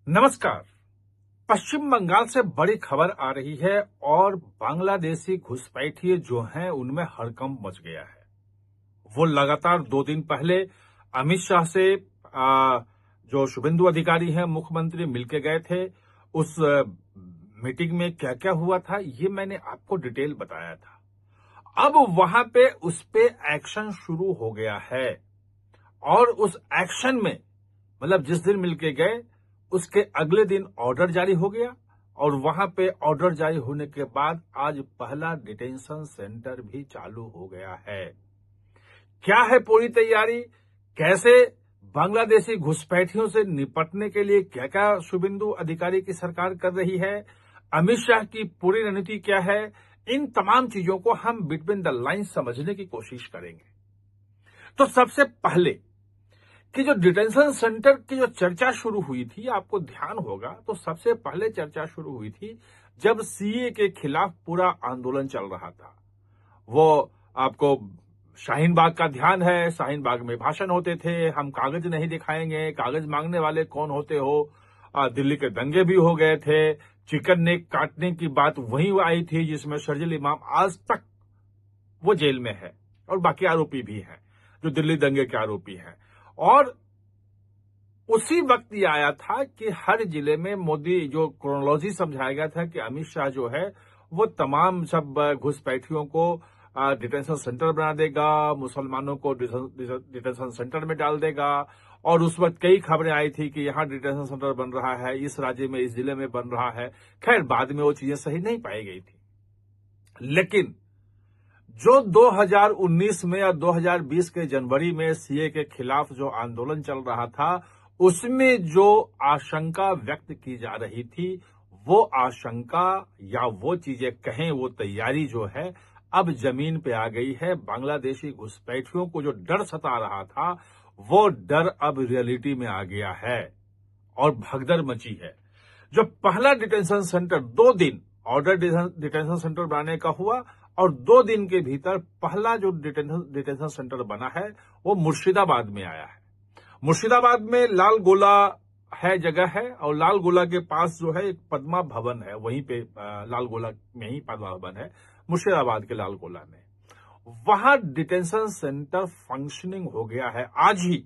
नमस्कार। पश्चिम बंगाल से बड़ी खबर आ रही है और बांग्लादेशी घुसपैठिए जो हैं उनमें हड़कंप मच गया है। वो लगातार 2 दिन पहले अमित शाह से जो शुभेंदु अधिकारी हैं मुख्यमंत्री मिलके गए थे। उस मीटिंग में क्या क्या हुआ था ये मैंने आपको डिटेल बताया था। अब वहां पे उस पे एक्शन शुरू हो गया है और उस एक्शन में मतलब जिस दिन मिलके गए उसके अगले दिन ऑर्डर जारी हो गया और वहां पे ऑर्डर जारी होने के बाद आज पहला डिटेंशन सेंटर भी चालू हो गया है। क्या है पूरी तैयारी, कैसे बांग्लादेशी घुसपैठियों से निपटने के लिए क्या क्या शुभेंदु अधिकारी की सरकार कर रही है, अमित शाह की पूरी रणनीति क्या है, इन तमाम चीजों को हम बिटवीन द लाइन्स समझने की कोशिश करेंगे। तो सबसे पहले कि जो डिटेंशन सेंटर की जो चर्चा शुरू हुई थी, आपको ध्यान होगा तो सबसे पहले चर्चा शुरू हुई थी जब सीए के खिलाफ पूरा आंदोलन चल रहा था। वो आपको शाहीन बाग का ध्यान है, शाहीन बाग में भाषण होते थे, हम कागज नहीं दिखाएंगे, कागज मांगने वाले कौन होते हो। दिल्ली के दंगे भी हो गए थे, चिकन नेक काटने की बात वहीं आई थी जिसमें शर्जील इमाम आज तक वो जेल में है और बाकी आरोपी भी हैं जो दिल्ली दंगे के आरोपी हैं। और उसी वक्त ये आया था कि हर जिले में मोदी जो क्रोनोलॉजी समझाया गया था कि अमित शाह जो है वो तमाम सब घुसपैठियों को डिटेंशन सेंटर बना देगा, मुसलमानों को डिटेंशन सेंटर में डाल देगा। और उस वक्त कई खबरें आई थी कि यहाँ डिटेंशन सेंटर बन रहा है, इस राज्य में, इस जिले में बन रहा है। खैर बाद में वो चीजें सही नहीं पाई गई थी, लेकिन जो 2019 में या 2020 के जनवरी में सीए के खिलाफ जो आंदोलन चल रहा था उसमें जो आशंका व्यक्त की जा रही थी, वो आशंका या वो चीजें कहें वो तैयारी जो है अब जमीन पे आ गई है। बांग्लादेशी घुसपैठियों को जो डर सता रहा था वो डर अब रियलिटी में आ गया है और भगदड़ मची है। जो पहला डिटेंशन सेंटर 2 दिन ऑर्डर डिटेंशन सेंटर बनाने का हुआ और 2 दिन के भीतर पहला जो डिटेंशन सेंटर बना है वो मुर्शिदाबाद में आया है। मुर्शिदाबाद में लाल गोला है जगह है और लाल गोला के पास जो है एक पद्मा भवन है, वहीं पे लाल गोला में ही पद्मा भवन है मुर्शिदाबाद के लाल गोला में। वहां डिटेंशन सेंटर फंक्शनिंग हो गया है। आज ही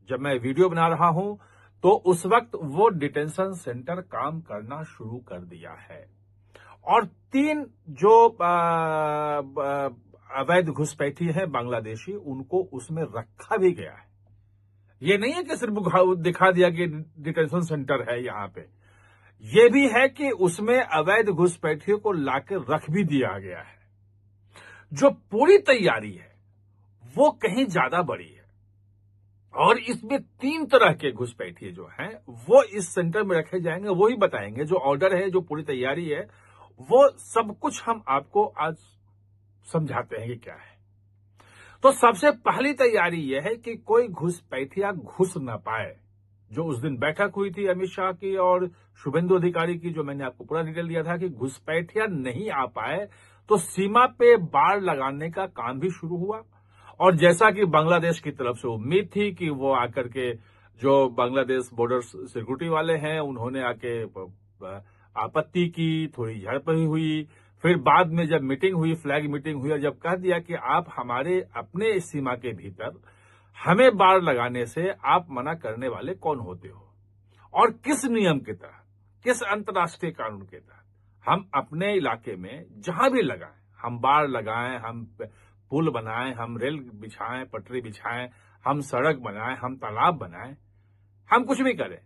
जब मैं वीडियो बना रहा हूं तो उस वक्त वो डिटेंशन सेंटर काम करना शुरू कर दिया है और 3 जो अवैध घुसपैठी हैं बांग्लादेशी उनको उसमें रखा भी गया है। ये नहीं है कि सिर्फ दिखा दिया कि डिटेंशन सेंटर है यहां पे, ये भी है कि उसमें अवैध घुसपैठियों को लाके रख भी दिया गया है। जो पूरी तैयारी है वो कहीं ज्यादा बड़ी है और इसमें 3 तरह के घुसपैठिए जो हैं वो इस सेंटर में रखे जाएंगे, वो ही बताएंगे। जो ऑर्डर है, जो पूरी तैयारी है, वो सब कुछ हम आपको आज समझाते हैं कि क्या है। तो सबसे पहली तैयारी यह है कि कोई घुसपैठिया घुस ना पाए। जो उस दिन बैठक हुई थी अमित शाह की और शुभेंदु अधिकारी की, जो मैंने आपको पूरा डिटेल दिया था कि घुसपैठिया नहीं आ पाए, तो सीमा पे बाड़ लगाने का काम भी शुरू हुआ। और जैसा कि बांग्लादेश की तरफ से उम्मीद थी कि वो आकर के जो बांग्लादेश बॉर्डर सिक्योरिटी वाले हैं उन्होंने आके आपत्ति की, थोड़ी झड़प हुई। फिर बाद में जब मीटिंग हुई, फ्लैग मीटिंग हुई और जब कह दिया कि आप हमारे अपने सीमा के भीतर हमें बाड़ लगाने से आप मना करने वाले कौन होते हो और किस नियम के तहत, किस अंतर्राष्ट्रीय कानून के तहत हम अपने इलाके में जहां भी लगाएं, हम बाड़ लगाएं, हम पुल बनाएं, हम रेल बिछाएं, पटरी बिछाएं, हम सड़क बनाएं, हम तालाब बनाएं, हम कुछ भी करें,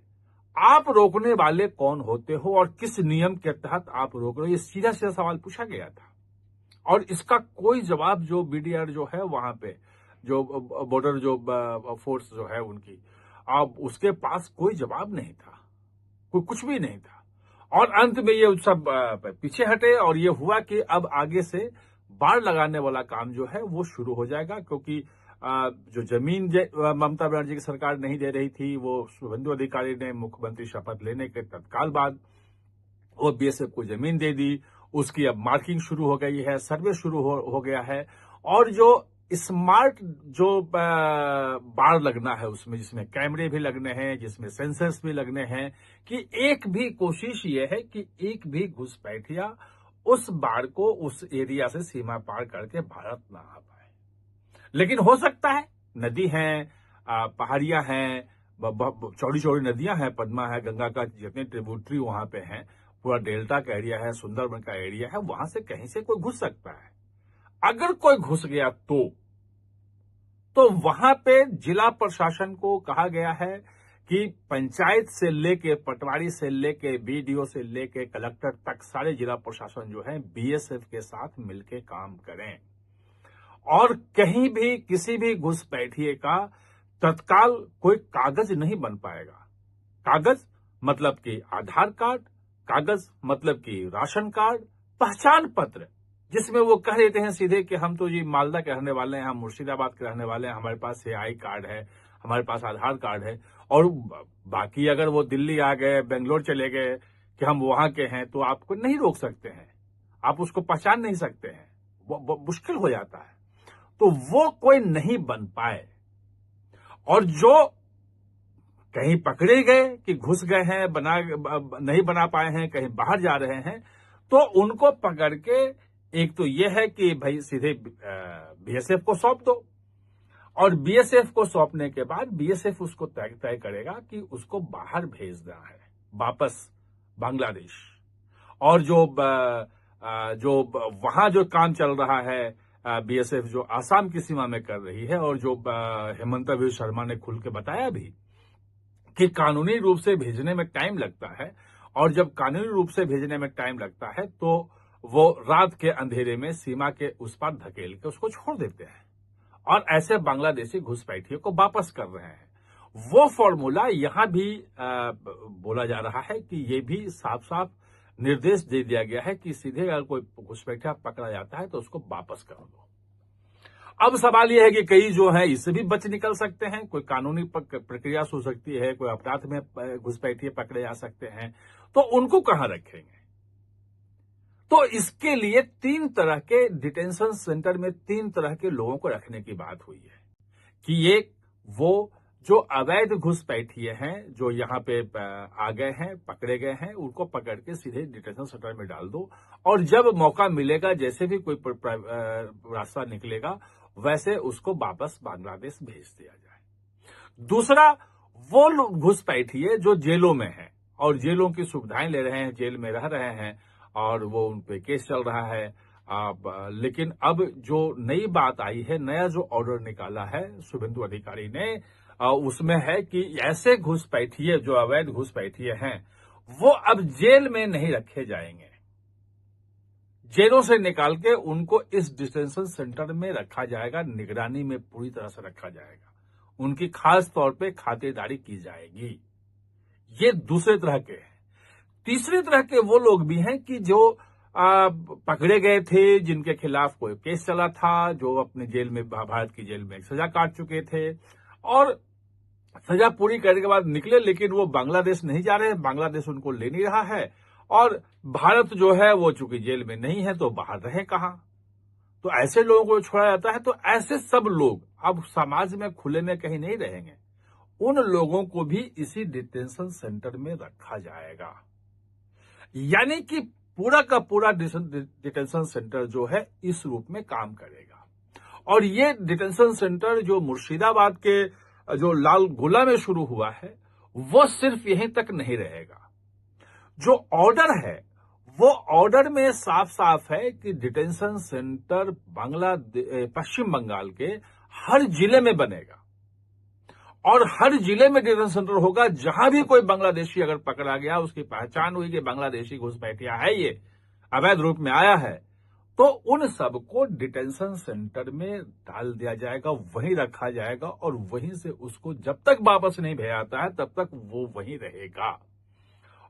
आप रोकने वाले कौन होते हो और किस नियम के तहत आप रोक रहे हो? ये सीधा सीधा सवाल पूछा गया था और इसका कोई जवाब जो बीडीआर जो है वहां पे जो बॉर्डर जो फोर्स जो है उनकी, अब उसके पास कोई जवाब नहीं था, कोई कुछ भी नहीं था। और अंत में ये सब पीछे हटे और ये हुआ कि अब आगे से बाड़ लगाने वाला काम जो है वो शुरू हो जाएगा, क्योंकि जो जमीन ममता बनर्जी की सरकार नहीं दे रही थी, वो शुभेंदु अधिकारी ने मुख्यमंत्री शपथ लेने के तत्काल बाद वो बीएसएफ को जमीन दे दी। उसकी अब मार्किंग शुरू हो गई है, सर्वे शुरू हो गया है और जो स्मार्ट जो बाड़ लगना है उसमें, जिसमें कैमरे भी लगने हैं, जिसमें सेंसर्स भी लगने हैं, कि एक भी कोशिश ये है कि एक भी घुसपैठिया उस बाड़ को, उस एरिया से सीमा पार करके भारत ना आ पाए। लेकिन हो सकता है, नदी हैं, पहाड़ियां हैं, चौड़ी चौड़ी नदियां हैं, पद्मा है, गंगा का जितने ट्रिब्यूटरी वहां पे हैं, पूरा डेल्टा का एरिया है, सुंदरबन का एरिया है, वहां से कहीं से कोई घुस सकता है। अगर कोई घुस गया तो वहां पे जिला प्रशासन को कहा गया है कि पंचायत से लेके, पटवारी से लेके, बीडीओ से लेके कलेक्टर तक सारे जिला प्रशासन जो है बीएसएफ के साथ मिलकर काम करें, और कहीं भी किसी भी घुसपैठिए का तत्काल कोई कागज नहीं बन पाएगा। कागज मतलब कि आधार कार्ड, कागज मतलब कि राशन कार्ड, पहचान पत्र, जिसमें वो कह देते हैं सीधे कि हम तो ये मालदा के रहने वाले हैं, हम मुर्शिदाबाद के रहने वाले हैं, हमारे पास आई कार्ड है, हमारे पास आधार कार्ड है, और बाकी अगर वो दिल्ली आ गए, बेंगलोर चले गए कि हम वहां के हैं, तो आपको नहीं रोक सकते हैं, आप उसको पहचान नहीं सकते हैं, वो मुश्किल हो जाता है। तो वो कोई नहीं बन पाए, और जो कहीं पकड़े गए कि घुस गए हैं, नहीं बना पाए हैं, कहीं बाहर जा रहे हैं, तो उनको पकड़ के एक तो ये है कि भाई सीधे बीएसएफ को सौंप दो, और बीएसएफ को सौंपने के बाद बीएसएफ उसको तय करेगा कि उसको बाहर भेजना है, वापस बांग्लादेश। और जो वहां जो काम चल रहा है, बीएसएफ जो आसाम की सीमा में कर रही है, और जो हेमंत बिस्वा शर्मा ने खुल के बताया भी कि कानूनी रूप से भेजने में टाइम लगता है, और जब कानूनी रूप से भेजने में टाइम लगता है तो वो रात के अंधेरे में सीमा के उस पार धकेल के उसको छोड़ देते हैं, और ऐसे बांग्लादेशी घुसपैठियों को वापस कर रहे हैं। वो फॉर्मूला यहां भी बोला जा रहा है कि ये भी साफ साफ निर्देश दे दिया गया है कि सीधे अगर कोई घुसपैठिया पकड़ा जाता है तो उसको वापस कर दो। अब सवाल यह है कि कई जो है इससे भी बच निकल सकते हैं, कोई कानूनी प्रक्रिया हो सकती है, कोई अपराध में घुसपैठिए पकड़े जा सकते हैं, तो उनको कहां रखेंगे? तो इसके लिए 3 तरह के डिटेंशन सेंटर में 3 तरह के लोगों को रखने की बात हुई है कि एक वो जो अवैध घुसपैठिए हैं, जो यहाँ पे आ गए हैं, पकड़े गए हैं, उनको पकड़ के सीधे डिटेंशन सेंटर में डाल दो, और जब मौका मिलेगा, जैसे भी कोई रास्ता निकलेगा, वैसे उसको वापस बांग्लादेश भेज दिया जाए। दूसरा, वो लोग घुसपैठिए जो जेलों में हैं और जेलों की सुविधाएं ले रहे हैं, जेल में रह रहे हैं, और वो उन पे केस चल रहा है। लेकिन अब जो नई बात आई है, नया जो ऑर्डर निकाला है शुभेंदु अधिकारी ने, उसमें है कि ऐसे घुसपैठिए जो अवैध घुसपैठिए हैं, वो अब जेल में नहीं रखे जाएंगे। जेलों से निकाल के उनको इस डिटेंशन सेंटर में रखा जाएगा, निगरानी में पूरी तरह से रखा जाएगा, उनकी खास तौर पे खातिरदारी की जाएगी। ये दूसरे तरह के हैं। तीसरे तरह के वो लोग भी हैं कि जो पकड़े गए थे, जिनके खिलाफ कोई केस चला था, जो अपने जेल में, भारत की जेल में सजा काट चुके थे, और सजा पूरी करने के बाद निकले, लेकिन वो बांग्लादेश नहीं जा रहे, बांग्लादेश उनको ले नहीं रहा है, और भारत जो है वो चूंकि जेल में नहीं है तो बाहर रहे कहां? तो ऐसे लोगों को छोड़ा जाता है। तो ऐसे सब लोग अब समाज में खुले में कहीं नहीं रहेंगे, उन लोगों को भी इसी डिटेंशन सेंटर में रखा जाएगा। यानी कि पूरा का पूरा डिटेंशन सेंटर जो है इस रूप में काम करेगा। और ये डिटेंशन सेंटर जो मुर्शिदाबाद के जो लाल गोला में शुरू हुआ है, वो सिर्फ यहीं तक नहीं रहेगा। जो ऑर्डर है, वो ऑर्डर में साफ साफ है कि डिटेंशन सेंटर पश्चिम बंगाल के हर जिले में बनेगा, और हर जिले में डिटेंशन सेंटर होगा। जहां भी कोई बांग्लादेशी अगर पकड़ा गया, उसकी पहचान हुई कि बांग्लादेशी घुसपैठिया है, ये अवैध रूप में आया है, तो उन सबको डिटेंशन सेंटर में डाल दिया जाएगा, वहीं रखा जाएगा, और वहीं से उसको जब तक वापस नहीं भेजाता है तब तक वो वहीं रहेगा।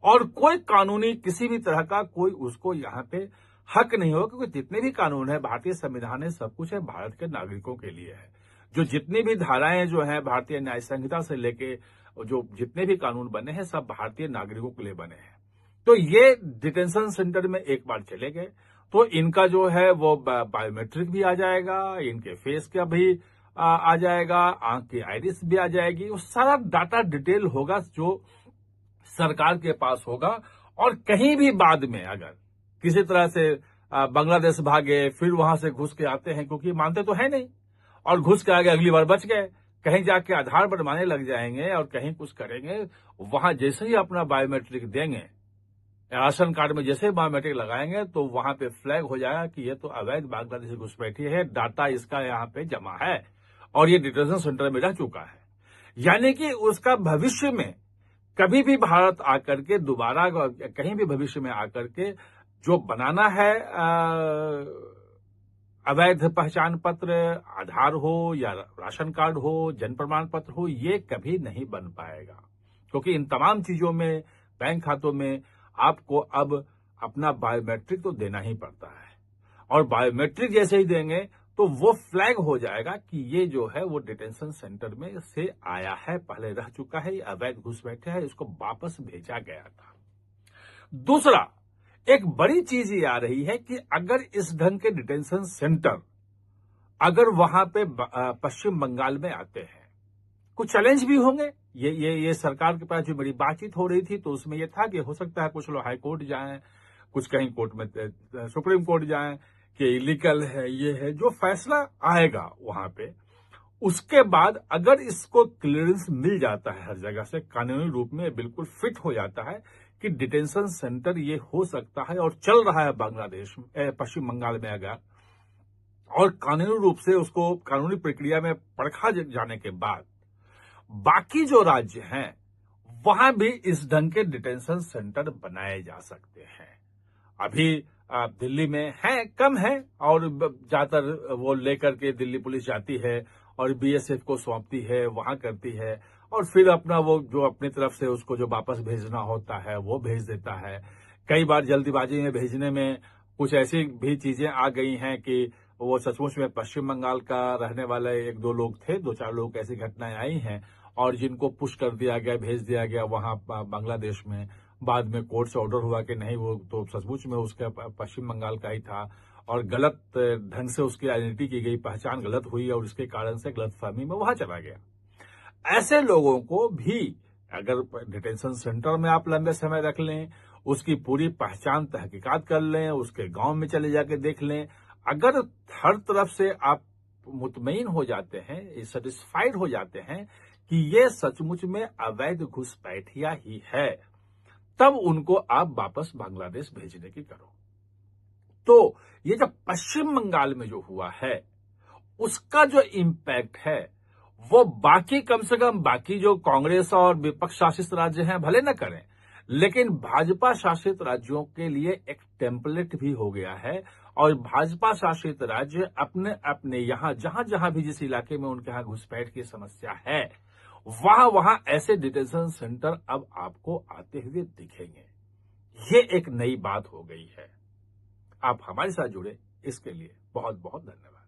और कोई कानूनी किसी भी तरह का कोई उसको यहाँ पे हक नहीं होगा, क्योंकि जितने भी कानून है, भारतीय संविधान है, सब कुछ है भारत के नागरिकों के लिए है। जो जितनी भी धाराएं जो हैं भारतीय न्याय संहिता से लेके जो जितने भी कानून बने हैं, सब भारतीय नागरिकों के लिए बने हैं। तो ये डिटेंशन सेंटर में एक बार चले गए, तो इनका जो है वो बायोमेट्रिक भी आ जाएगा, इनके फेस का भी आ जाएगा, आंख की आइरिस भी आ जाएगी। वो सारा डाटा डिटेल होगा जो सरकार के पास होगा। और कहीं भी बाद में अगर किसी तरह से बांग्लादेश भागे, फिर वहां से घुस के आते हैं, क्योंकि मानते तो है नहीं, और घुस के आगे अगली बार बच गए, कहीं जाके आधार बनवाने लग जाएंगे और कहीं कुछ करेंगे। वहां जैसे ही अपना बायोमेट्रिक देंगे, राशन कार्ड में जैसे ही बायोमेट्रिक लगाएंगे, तो वहां पे फ्लैग हो जाएगा कि ये तो अवैध बांग्लादेशी घुसपैठी है, डाटा इसका यहाँ पे जमा है और ये डिटेंशन सेंटर में रह चुका है। यानी कि उसका भविष्य में कभी भी भारत आकर के दोबारा कहीं भी भविष्य में आकर के जो बनाना है अवैध पहचान पत्र, आधार हो या राशन कार्ड हो, जन्म प्रमाण पत्र हो, ये कभी नहीं बन पाएगा, क्योंकि इन तमाम चीजों में, बैंक खातों में आपको अब अपना बायोमेट्रिक तो देना ही पड़ता है। और बायोमेट्रिक जैसे ही देंगे तो वो फ्लैग हो जाएगा कि ये जो है वो डिटेंशन सेंटर में से आया है, पहले रह चुका है, ये अवैध घुसपैठिया है, इसको वापस भेजा गया था। दूसरा, एक बड़ी चीज ये आ रही है कि अगर इस ढंग के डिटेंशन सेंटर अगर वहां पे पश्चिम बंगाल में आते हैं, कुछ चैलेंज भी होंगे। ये सरकार के पास जो बड़ी बातचीत हो रही थी, तो उसमें ये था कि हो सकता है कुछ लोग हाई कोर्ट जाएं, कुछ कहीं कोर्ट में सुप्रीम कोर्ट जाएं कि इलीगल है, ये है। जो फैसला आएगा वहां पे, उसके बाद अगर इसको क्लियरेंस मिल जाता है हर जगह से, कानूनी रूप में बिल्कुल फिट हो जाता है कि डिटेंशन सेंटर ये हो सकता है और चल रहा है बांग्लादेश पश्चिम बंगाल में, अगर और कानूनी रूप से उसको कानूनी प्रक्रिया में परखा जाने के बाद बाकी जो राज्य हैं वहां भी इस ढंग के डिटेंशन सेंटर बनाए जा सकते हैं। अभी दिल्ली में है, कम है, और ज्यादातर वो लेकर के दिल्ली पुलिस जाती है और बीएसएफ को सौंपती है, वहां करती है, और फिर अपना वो जो अपनी तरफ से उसको जो वापस भेजना होता है वो भेज देता है। कई बार जल्दीबाजी में भेजने में कुछ ऐसी भी चीजें आ गई हैं कि वो सचमुच में पश्चिम बंगाल का रहने वाले एक दो लोग थे, दो चार लोग ऐसी घटनाएं आई हैं, और जिनको पुश कर दिया गया, भेज दिया गया वहां बांग्लादेश में। बाद में कोर्ट से ऑर्डर हुआ कि नहीं, वो तो सचमुच में उसका पश्चिम बंगाल का ही था, और गलत ढंग से उसकी आइडेंटिटी की गई, पहचान गलत हुई और इसके कारण से गलतफहमी में वहां चला गया। ऐसे लोगों को भी अगर डिटेंशन सेंटर में आप लंबे समय रख लें, उसकी पूरी पहचान तहकीकात कर लें, उसके गांव में चले जाके देख लें, अगर हर तरफ से आप मुतमईन हो जाते हैं, सेटिस्फाइड हो जाते हैं कि ये सचमुच में अवैध घुसपैठिया ही है, तब उनको आप वापस बांग्लादेश भेजने की करो। तो ये जो पश्चिम बंगाल में जो हुआ है, उसका जो इम्पैक्ट है वो बाकी, कम से कम बाकी जो कांग्रेस और विपक्ष शासित राज्य हैं भले न करें, लेकिन भाजपा शासित राज्यों के लिए एक टेम्पलेट भी हो गया है। और भाजपा शासित राज्य अपने अपने यहां जहां भी जिस इलाके में उनके यहां घुसपैठ की समस्या है, वहां ऐसे डिटेंशन सेंटर अब आपको आते हुए दिखेंगे। ये एक नई बात हो गई है। आप हमारे साथ जुड़े, इसके लिए बहुत बहुत धन्यवाद।